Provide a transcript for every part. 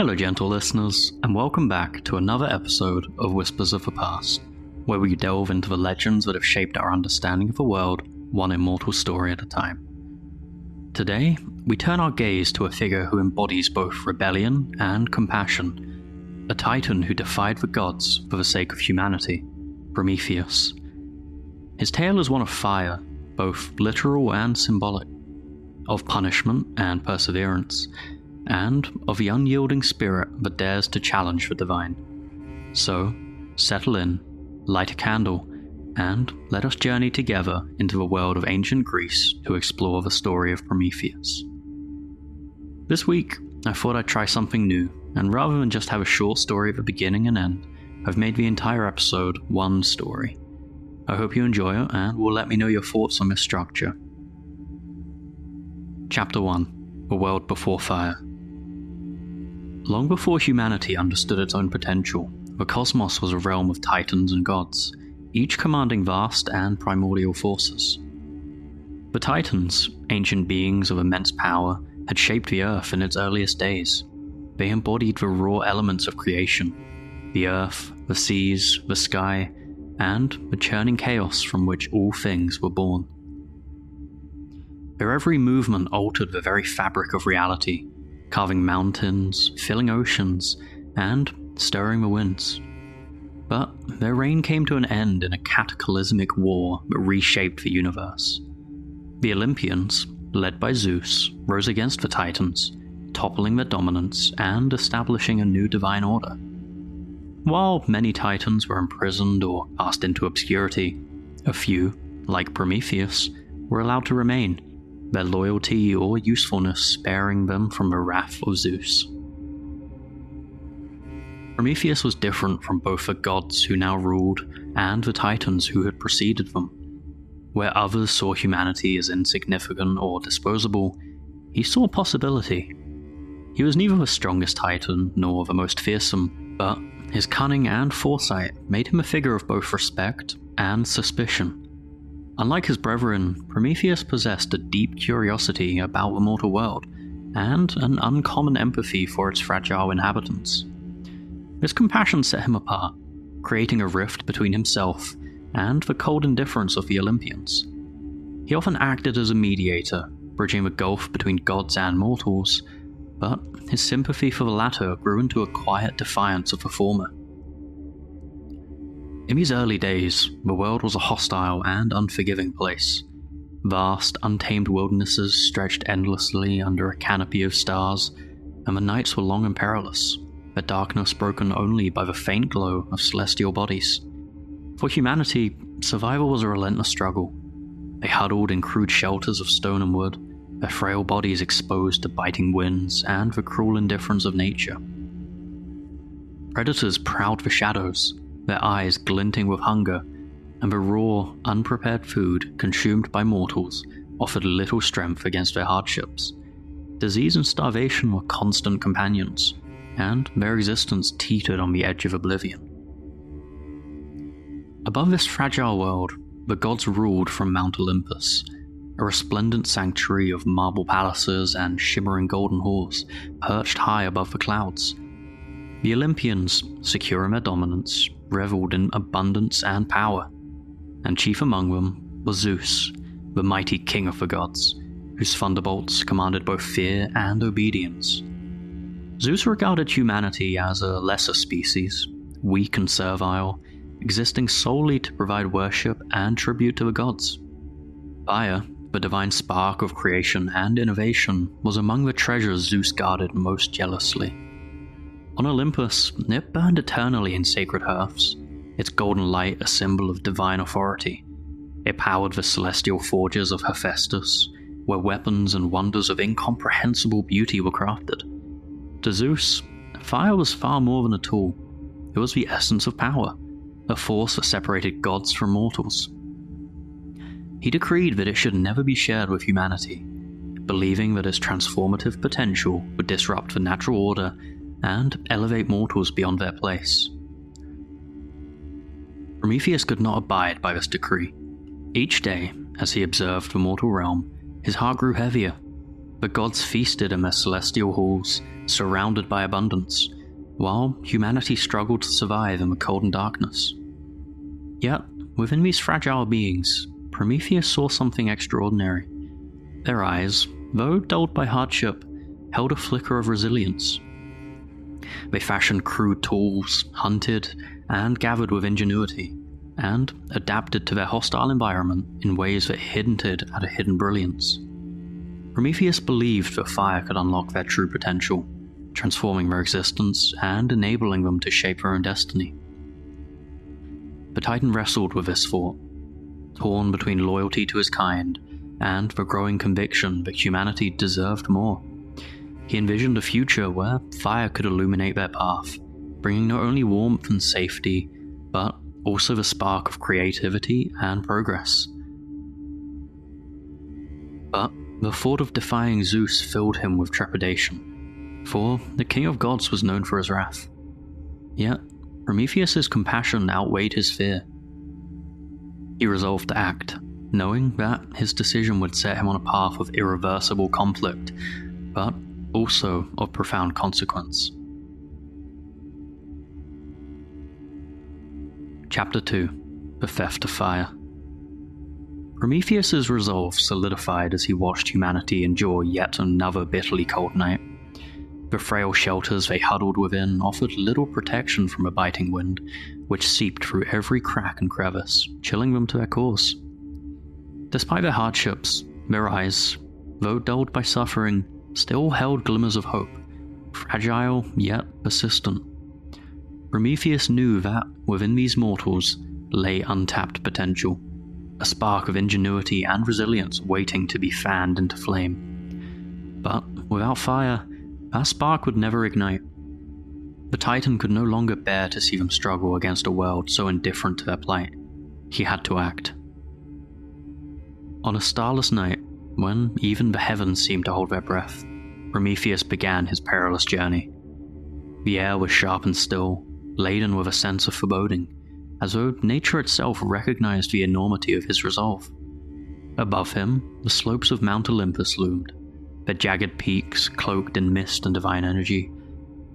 Hello gentle listeners, and welcome back to another episode of Whispers of the Past, where we delve into the legends that have shaped our understanding of the world, one immortal story at a time. Today, we turn our gaze to a figure who embodies both rebellion and compassion, a titan who defied the gods for the sake of humanity, Prometheus. His tale is one of fire, both literal and symbolic, of punishment and perseverance, and of the unyielding spirit that dares to challenge the divine. So, settle in, light a candle, and let us journey together into the world of ancient Greece to explore the story of Prometheus. This week, I thought I'd try something new, and rather than just have a short story at the beginning and end, I've made the entire episode one story. I hope you enjoy it and will let me know your thoughts on this structure. Chapter 1: The World Before Fire. Long before humanity understood its own potential, the cosmos was a realm of titans and gods, each commanding vast and primordial forces. The titans, ancient beings of immense power, had shaped the earth in its earliest days. They embodied the raw elements of creation: the earth, the seas, the sky, and the churning chaos from which all things were born. Their every movement altered the very fabric of reality, carving mountains, filling oceans, and stirring the winds. But their reign came to an end in a cataclysmic war that reshaped the universe. The Olympians, led by Zeus, rose against the Titans, toppling their dominance and establishing a new divine order. While many Titans were imprisoned or cast into obscurity, a few, like Prometheus, were allowed to remain, their loyalty or usefulness sparing them from the wrath of Zeus. Prometheus was different from both the gods who now ruled and the titans who had preceded them. Where others saw humanity as insignificant or disposable, he saw possibility. He was neither the strongest titan nor the most fearsome, but his cunning and foresight made him a figure of both respect and suspicion. Unlike his brethren, Prometheus possessed a deep curiosity about the mortal world, and an uncommon empathy for its fragile inhabitants. This compassion set him apart, creating a rift between himself and the cold indifference of the Olympians. He often acted as a mediator, bridging the gulf between gods and mortals, but his sympathy for the latter grew into a quiet defiance of the former. In these early days, the world was a hostile and unforgiving place. Vast, untamed wildernesses stretched endlessly under a canopy of stars, and the nights were long and perilous, their darkness broken only by the faint glow of celestial bodies. For humanity, survival was a relentless struggle. They huddled in crude shelters of stone and wood, their frail bodies exposed to biting winds and the cruel indifference of nature. Predators prowled the shadows, their eyes glinting with hunger, and the raw, unprepared food consumed by mortals offered little strength against their hardships. Disease and starvation were constant companions, and their existence teetered on the edge of oblivion. Above this fragile world, the gods ruled from Mount Olympus, a resplendent sanctuary of marble palaces and shimmering golden halls perched high above the clouds. The Olympians, secure in their dominance, reveled in abundance and power, and chief among them was Zeus, the mighty king of the gods, whose thunderbolts commanded both fear and obedience. Zeus regarded humanity as a lesser species, weak and servile, existing solely to provide worship and tribute to the gods. Fire, the divine spark of creation and innovation, was among the treasures Zeus guarded most jealously. On Olympus, it burned eternally in sacred hearths, its golden light a symbol of divine authority. It powered the celestial forges of Hephaestus, where weapons and wonders of incomprehensible beauty were crafted. To Zeus, fire was far more than a tool. It was the essence of power, a force that separated gods from mortals. He decreed that it should never be shared with humanity, believing that its transformative potential would disrupt the natural order and elevate mortals beyond their place. Prometheus could not abide by this decree. Each day, as he observed the mortal realm, his heart grew heavier. The gods feasted in their celestial halls, surrounded by abundance, while humanity struggled to survive in the cold and darkness. Yet, within these fragile beings, Prometheus saw something extraordinary. Their eyes, though dulled by hardship, held a flicker of resilience. They fashioned crude tools, hunted, and gathered with ingenuity, and adapted to their hostile environment in ways that hinted at a hidden brilliance. Prometheus believed that fire could unlock their true potential, transforming their existence and enabling them to shape their own destiny. The Titan wrestled with this thought, torn between loyalty to his kind and the growing conviction that humanity deserved more. He envisioned a future where fire could illuminate their path, bringing not only warmth and safety, but also the spark of creativity and progress. But the thought of defying Zeus filled him with trepidation, for the King of Gods was known for his wrath. Yet, Prometheus's compassion outweighed his fear. He resolved to act, knowing that his decision would set him on a path of irreversible conflict, but also of profound consequence. Chapter 2: The Theft of Fire. Prometheus's resolve solidified as he watched humanity endure yet another bitterly cold night. The frail shelters they huddled within offered little protection from a biting wind, which seeped through every crack and crevice, chilling them to their cores. Despite their hardships, their eyes, though dulled by suffering, still held glimmers of hope, fragile yet persistent. Prometheus knew that within these mortals lay untapped potential, a spark of ingenuity and resilience waiting to be fanned into flame. But without fire, that spark would never ignite. The Titan could no longer bear to see them struggle against a world so indifferent to their plight. He had to act. On a starless night, when even the heavens seemed to hold their breath, Prometheus began his perilous journey. The air was sharp and still, laden with a sense of foreboding, as though nature itself recognized the enormity of his resolve. Above him, the slopes of Mount Olympus loomed, their jagged peaks cloaked in mist and divine energy.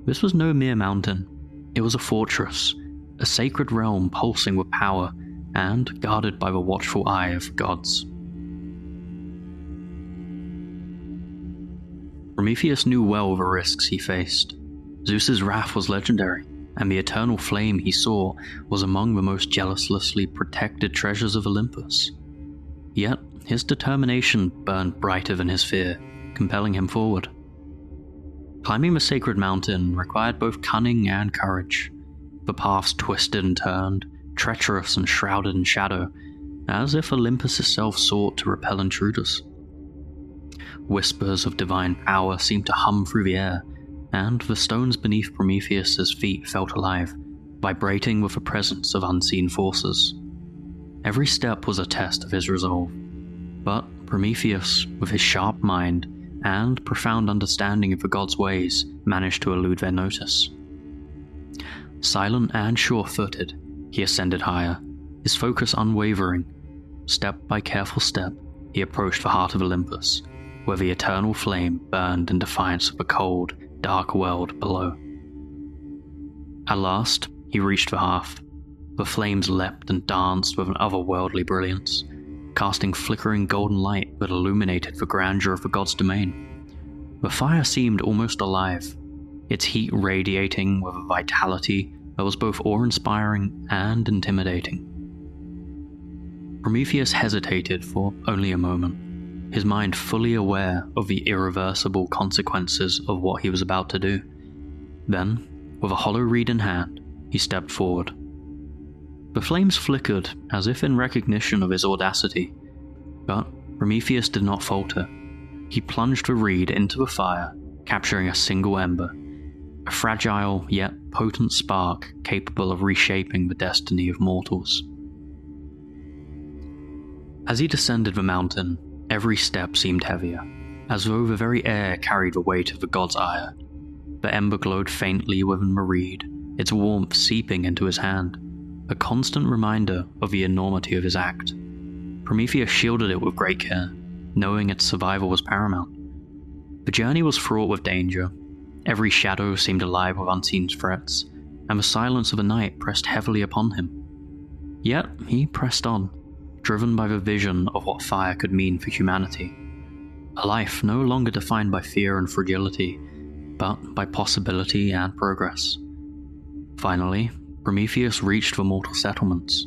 This was no mere mountain. It was a fortress, a sacred realm pulsing with power and guarded by the watchful eye of gods. Prometheus knew well the risks he faced. Zeus's wrath was legendary, and the eternal flame he saw was among the most jealously protected treasures of Olympus. Yet, his determination burned brighter than his fear, compelling him forward. Climbing the sacred mountain required both cunning and courage. The paths twisted and turned, treacherous and shrouded in shadow, as if Olympus itself sought to repel intruders. Whispers of divine power seemed to hum through the air, and the stones beneath Prometheus's feet felt alive, vibrating with the presence of unseen forces. Every step was a test of his resolve, but Prometheus, with his sharp mind and profound understanding of the gods' ways, managed to elude their notice. Silent and sure-footed, he ascended higher, his focus unwavering. Step by careful step, he approached the heart of Olympus, where the eternal flame burned in defiance of the cold, dark world below. At last, he reached the hearth. The flames leapt and danced with an otherworldly brilliance, casting flickering golden light that illuminated the grandeur of the god's domain. The fire seemed almost alive, its heat radiating with a vitality that was both awe-inspiring and intimidating. Prometheus hesitated for only a moment, his mind fully aware of the irreversible consequences of what he was about to do. Then, with a hollow reed in hand, he stepped forward. The flames flickered as if in recognition of his audacity, but Prometheus did not falter. He plunged the reed into the fire, capturing a single ember, a fragile yet potent spark capable of reshaping the destiny of mortals. As he descended the mountain, every step seemed heavier, as though the very air carried the weight of the god's ire. The ember glowed faintly within the reed, its warmth seeping into his hand, a constant reminder of the enormity of his act. Prometheus shielded it with great care, knowing its survival was paramount. The journey was fraught with danger. Every shadow seemed alive with unseen threats, and the silence of the night pressed heavily upon him. Yet he pressed on, driven by the vision of what fire could mean for humanity. A life no longer defined by fear and fragility, but by possibility and progress. Finally, Prometheus reached the mortal settlements.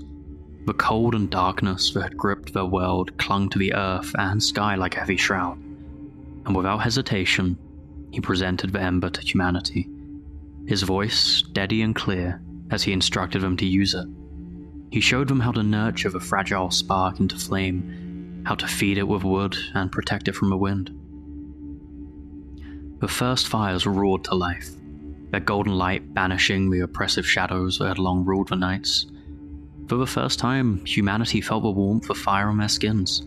The cold and darkness that had gripped their world clung to the earth and sky like a heavy shroud, and without hesitation, he presented the ember to humanity, his voice steady and clear as he instructed them to use it. He showed them how to nurture the fragile spark into flame, how to feed it with wood and protect it from the wind. The first fires roared to life, their golden light banishing the oppressive shadows that had long ruled the nights. For the first time, humanity felt the warmth of fire on their skins,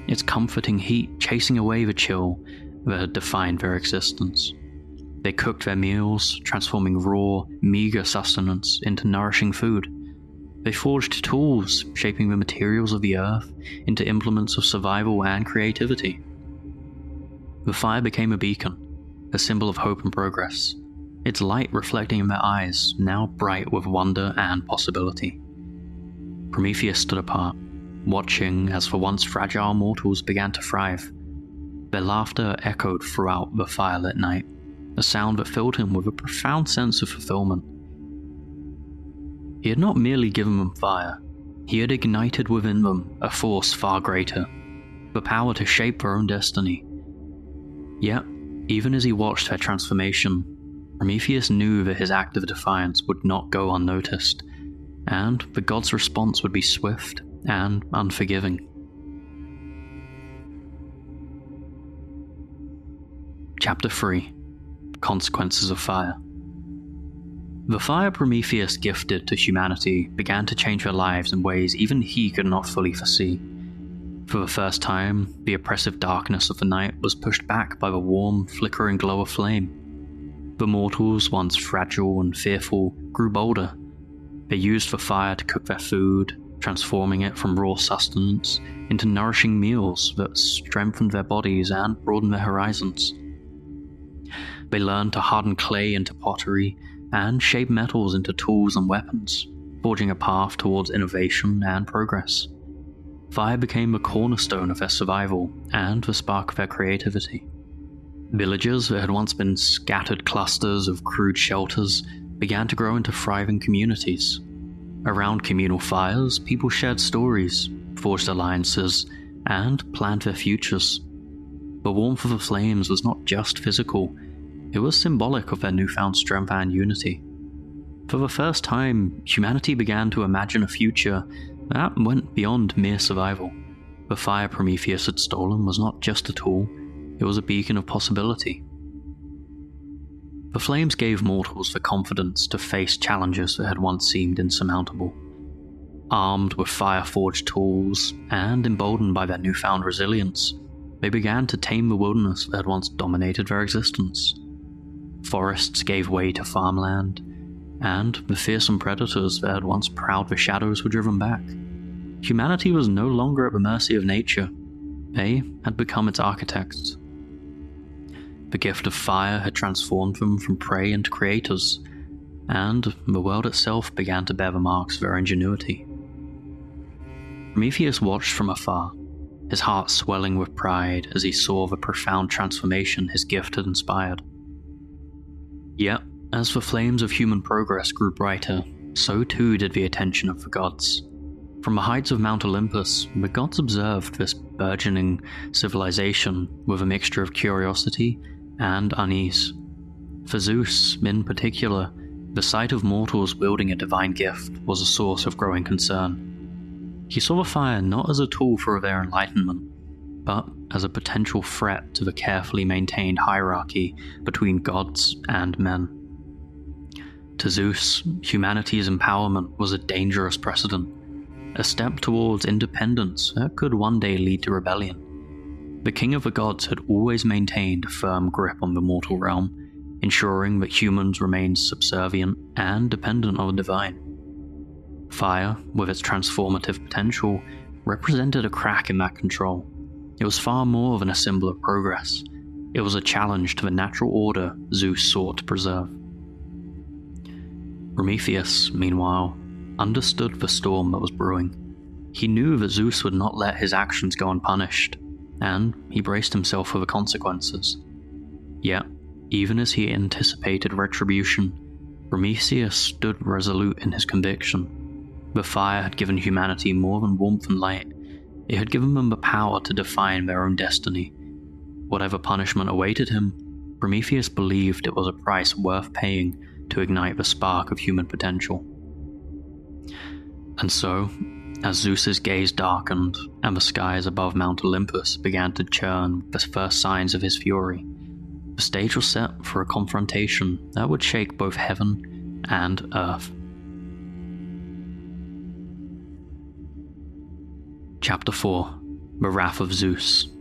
its comforting heat chasing away the chill that had defined their existence. They cooked their meals, transforming raw, meager sustenance into nourishing food. They forged tools, shaping the materials of the earth into implements of survival and creativity. The fire became a beacon, a symbol of hope and progress, its light reflecting in their eyes, now bright with wonder and possibility. Prometheus stood apart, watching as the once fragile mortals began to thrive. Their laughter echoed throughout the firelit night, a sound that filled him with a profound sense of fulfillment. He had not merely given them fire, he had ignited within them a force far greater, the power to shape their own destiny. Yet, even as he watched their transformation, Prometheus knew that his act of defiance would not go unnoticed, and the gods' response would be swift and unforgiving. Chapter 3: Consequences of Fire. The fire Prometheus gifted to humanity began to change their lives in ways even he could not fully foresee. For the first time, the oppressive darkness of the night was pushed back by the warm, flickering glow of flame. The mortals, once fragile and fearful, grew bolder. They used the fire to cook their food, transforming it from raw sustenance into nourishing meals that strengthened their bodies and broadened their horizons. They learned to harden clay into pottery and shape metals into tools and weapons, forging a path towards innovation and progress. Fire became the cornerstone of their survival and the spark of their creativity. Villages that had once been scattered clusters of crude shelters began to grow into thriving communities. Around communal fires, people shared stories, forged alliances, and planned their futures. The warmth of the flames was not just physical, it was symbolic of their newfound strength and unity. For the first time, humanity began to imagine a future that went beyond mere survival. The fire Prometheus had stolen was not just a tool, it was a beacon of possibility. The flames gave mortals the confidence to face challenges that had once seemed insurmountable. Armed with fire-forged tools, and emboldened by their newfound resilience, they began to tame the wilderness that had once dominated their existence. Forests gave way to farmland, and the fearsome predators that had once prowled the shadows were driven back. Humanity was no longer at the mercy of nature. They had become its architects. The gift of fire had transformed them from prey into creators, and the world itself began to bear the marks of their ingenuity. Prometheus watched from afar, his heart swelling with pride as he saw the profound transformation his gift had inspired. Yet, as the flames of human progress grew brighter, so too did the attention of the gods. From the heights of Mount Olympus, the gods observed this burgeoning civilization with a mixture of curiosity and unease. For Zeus, in particular, the sight of mortals wielding a divine gift was a source of growing concern. He saw the fire not as a tool for their enlightenment, but as a potential threat to the carefully maintained hierarchy between gods and men. To Zeus, humanity's empowerment was a dangerous precedent, a step towards independence that could one day lead to rebellion. The king of the gods had always maintained a firm grip on the mortal realm, ensuring that humans remained subservient and dependent on the divine. Fire, with its transformative potential, represented a crack in that control. It was far more than a symbol of progress. It was a challenge to the natural order Zeus sought to preserve. Prometheus, meanwhile, understood the storm that was brewing. He knew that Zeus would not let his actions go unpunished, and he braced himself for the consequences. Yet, even as he anticipated retribution, Prometheus stood resolute in his conviction. The fire had given humanity more than warmth and light. It had given them the power to define their own destiny. Whatever punishment awaited him, Prometheus believed it was a price worth paying to ignite the spark of human potential. And so, as Zeus's gaze darkened and the skies above Mount Olympus began to churn with the first signs of his fury, the stage was set for a confrontation that would shake both heaven and earth. Chapter 4: The Wrath of Zeus.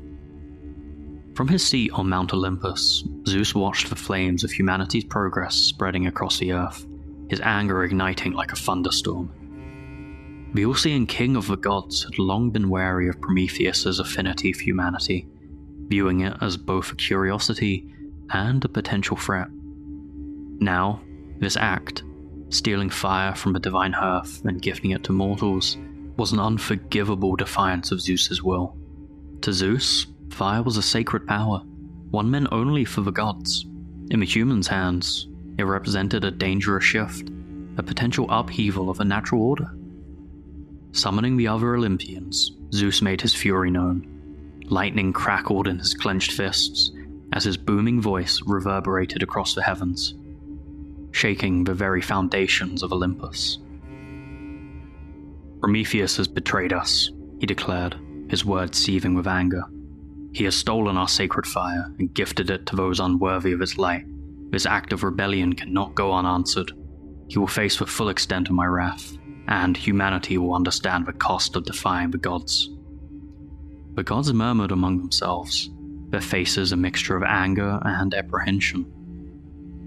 From his seat on Mount Olympus, Zeus watched the flames of humanity's progress spreading across the earth, his anger igniting like a thunderstorm. The all-seeing king of the gods had long been wary of Prometheus's affinity for humanity, viewing it as both a curiosity and a potential threat. Now, this act, stealing fire from the divine hearth and gifting it to mortals, was an unforgivable defiance of Zeus's will. To Zeus, fire was a sacred power, one meant only for the gods. In the humans' hands, it represented a dangerous shift, a potential upheaval of the natural order. Summoning the other Olympians, Zeus made his fury known. Lightning crackled in his clenched fists as his booming voice reverberated across the heavens, shaking the very foundations of Olympus. "Prometheus has betrayed us," he declared, his words seething with anger. "He has stolen our sacred fire and gifted it to those unworthy of its light. This act of rebellion cannot go unanswered. He will face the full extent of my wrath, and humanity will understand the cost of defying the gods." The gods murmured among themselves, their faces a mixture of anger and apprehension.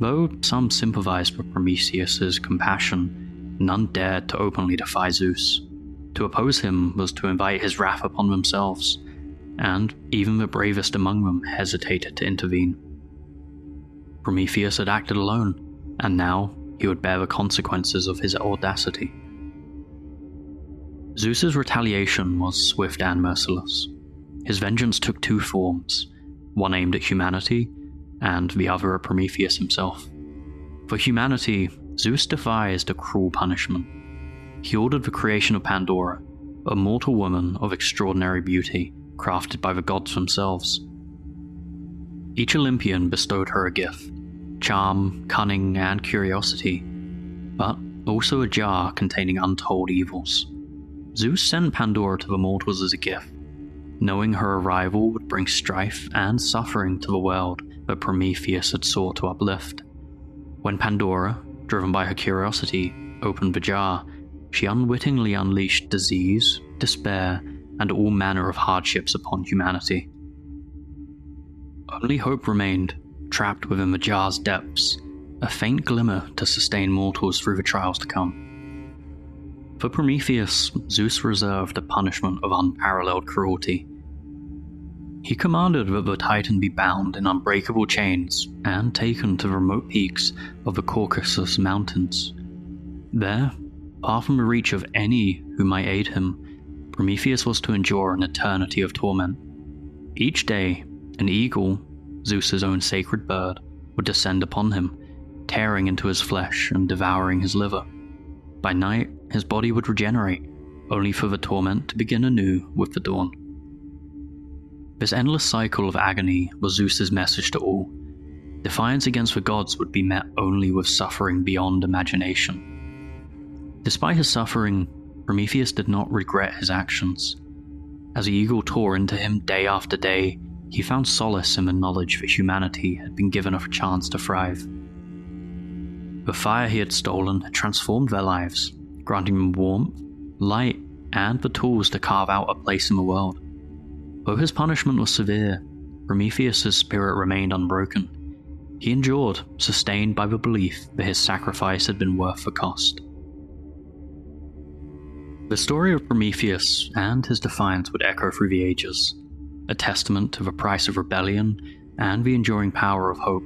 Though some sympathized with Prometheus's compassion, none dared to openly defy Zeus. To oppose him was to invite his wrath upon themselves, and even the bravest among them hesitated to intervene. Prometheus had acted alone, and now he would bear the consequences of his audacity. Zeus's retaliation was swift and merciless. His vengeance took two forms, one aimed at humanity, and the other at Prometheus himself. For humanity, Zeus devised a cruel punishment. He ordered the creation of Pandora, a mortal woman of extraordinary beauty, crafted by the gods themselves. Each Olympian bestowed her a gift: charm, cunning, and curiosity, but also a jar containing untold evils. Zeus sent Pandora to the mortals as a gift, knowing her arrival would bring strife and suffering to the world that Prometheus had sought to uplift. When Pandora, driven by her curiosity, opened the jar, she unwittingly unleashed disease, despair, and all manner of hardships upon humanity. Only hope remained, trapped within the jar's depths, a faint glimmer to sustain mortals through the trials to come. For Prometheus, Zeus reserved a punishment of unparalleled cruelty. He commanded that the Titan be bound in unbreakable chains and taken to the remote peaks of the Caucasus Mountains. There, far from the reach of any who might aid him, Prometheus was to endure an eternity of torment. Each day, an eagle, Zeus's own sacred bird, would descend upon him, tearing into his flesh and devouring his liver. By night, his body would regenerate, only for the torment to begin anew with the dawn. This endless cycle of agony was Zeus's message to all. Defiance against the gods would be met only with suffering beyond imagination. Despite his suffering, Prometheus did not regret his actions. As the eagle tore into him day after day, he found solace in the knowledge that humanity had been given a chance to thrive. The fire he had stolen had transformed their lives, granting them warmth, light, and the tools to carve out a place in the world. Though his punishment was severe, Prometheus's spirit remained unbroken. He endured, sustained by the belief that his sacrifice had been worth the cost. The story of Prometheus and his defiance would echo through the ages, a testament to the price of rebellion and the enduring power of hope.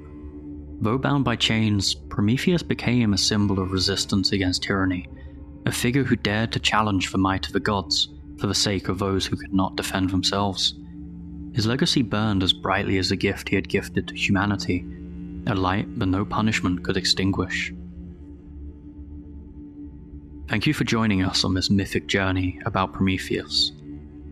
Though bound by chains, Prometheus became a symbol of resistance against tyranny, a figure who dared to challenge the might of the gods for the sake of those who could not defend themselves. His legacy burned as brightly as the gift he had gifted to humanity, a light that no punishment could extinguish. Thank you for joining us on this mythic journey about Prometheus.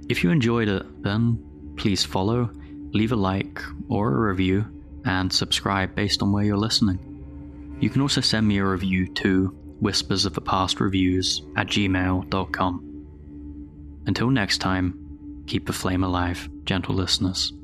If you enjoyed it, then please follow, leave a like or a review, and subscribe based on where you're listening. You can also send me a review to whispersofthepastreviews@gmail.com. Until next time, keep the flame alive, gentle listeners.